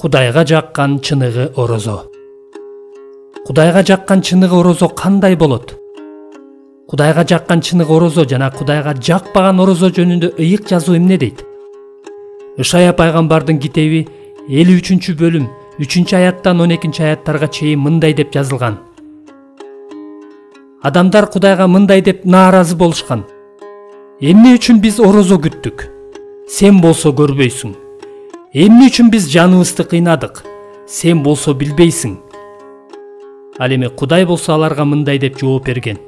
Кудайга жаккан чыныгы орозо. Кудайга жаккан чыныгы орозо кандай болот? Кудайга жаккан чыныгы орозо жана Кудайга жакпаган орозо жөнүндө ыйык жазуу эмне дейт? Ышая пайгамбардын китеби 53-бөлүм 3-аяттан 12-аяттарга чейин мындай деп жазылган. Адамдар Кудайга мындай деп нааразы болушкан. Эмне үчүн биз орозо күттүк? Сен болсо көрбөйсүң. Эмне үчүн биз жаныбызды кыйнадык? Сен болсо билбейсиң. Ал эми Кудай болсо аларга мындай деп жооп берген.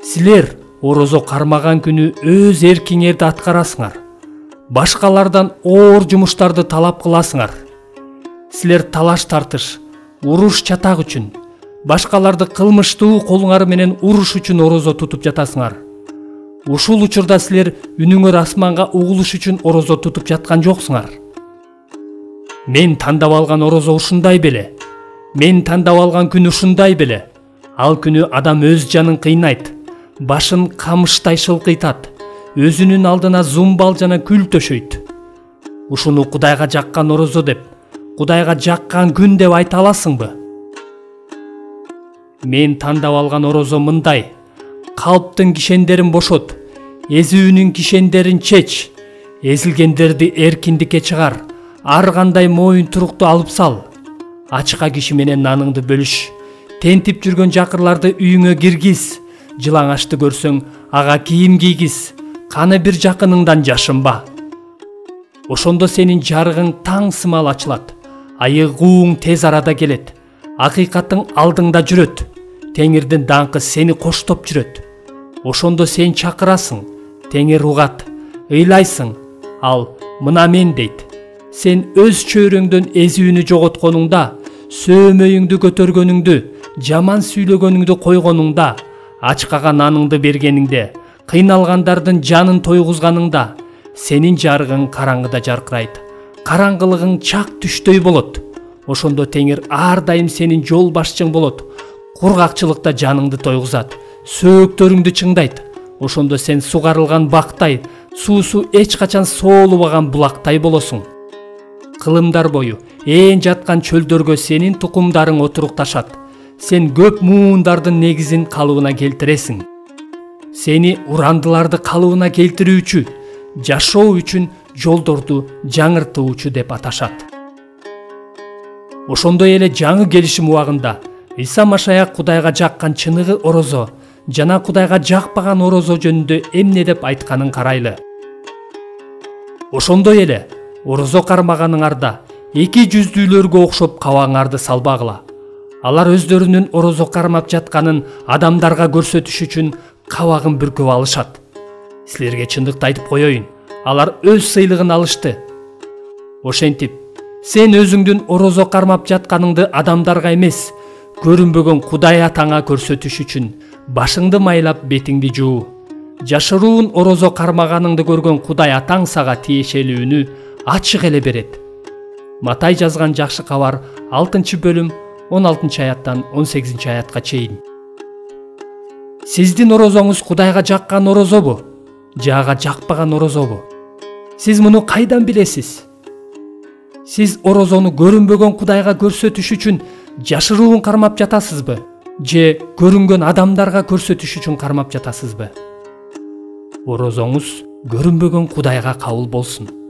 Силер орозо кармаган күнү өз эркиңерди аткарасыңар. Башкалардан оор жумуштарды талап кыласыңар. Силер талаш тартыш, уруш чатак үчүн, башкаларды кылмыштуу колуңар менен уруш үчүн орозо тутуп жатасыңар. Ушул учурда силер үнүңөр асманга угулуш үчүн орозо тутуп жаткан жоксуңар. Мен тандап алган орозо ушундай беле. Мен тандап алган күн ушундай беле. Ал күнү адам өз жанын кыйнайт, башын камыштай шылкыйтат, өзүнүн алдына зумбал жана күл төшөйт. Ушуну Кудайга жаккан орозо деп, Кудайга жаккан күн деп айта аласыңбы? Мен тандап алган орозо мындай: калптын кишендерин бошот, эзүүнүн кишендерин чеч, эзилгендерди эркиндикке чыгар, ар кандай моюн турукту алып сал. Ачка киши менен наныңды бөлүш, тентип жүргөн жакырларды үйүңө киргиз, жылаңачты көрсөң ага кийим кийгиз, каны бир жакыныңдан жашынба. Ошондо сенин жарыгың таң сымал ачылат, айыгууң тез арада келет, акыйкаттың алдыңда жүрөт, Теңирдин даңкы сени коштоп жүрөт. Ошондо сен чакырасың, Теңир угат, ыйлайсың, ал мына мен дейт. Сен өз чөйрөңдөн эзүүнү жоготконуңда, сөөмөйүңдү көтөргөнүңдү, жаман сүйлөгөнүңдү койгонуңда, ачкага наныңды бергениңде, кыйналгандардын жанын тойгузганыңда, сенин жарыгың караңгыда жаркырайт, караңгылыгың чак түштөй болот. Ошондо Теңир ар дайым сенин жол башчың болот, кургакчылыкта жаныңды тойгузат, сөөктөрүңдү чыңдайт. Ошондо сен сугарылган бактай, суусу эч качан соолубаган булактай болосуң. Кылымдар бою ээн жаткан чөлдөргө сенин тукумдарың отурукташат. Сен көп муундардын негизин калыбына келтиресиң. Сени урандыларды калыбына келтирүүчү, жашоо үчүн жолдорду жаңыртуучу деп аташат. Ошондой эле жаңы келишим убагында Иса Машаяк Кудайга жаккан чыныгы орозо жана Кудайга жакпаган орозо жөнүндө эмне деп айтканын карайлы. Ошондой эле орозо кармаганыңарда эки жүздүүлөргө окшоп кабагыңарды салбагыла. Алар өздөрүнүн орозо кармап жатканын адамдарга көрсөтүш үчүн кабагын бүркөп алышат. Силерге чындыкты айтып коеюн, алар өз сыйлыгын алышты. Ошентип, сен өзүңдүн орозо кармап жатканыңды адамдарга эмес, көрүнбөгөн Кудай атаңа көрсөтүш үчүн башыңды майлап бетиңди жуу. Жашыруун орозо кармаганыңды көргөн Кудай атаң сага тиешелүүнү ачык эле берет. Матай жазган жакшы кабар 6-бөлүм 16-аяттан 18-аятка чейин. Сиздин орозоңуз Кудайга жаккан орозобу? Жага жакпаган орозобу? Сиз муну кайдан билесиз? Сиз орозону көрүнбөгөн Кудайга көрсөтүш үчүн жашыруун кармап жатасызбы? Же көрүнгөн адамдарга көрсөтүш үчүн кармап жатасызбы? Орозоңуз көрүнбөгөн Кудайга кабыл болсун.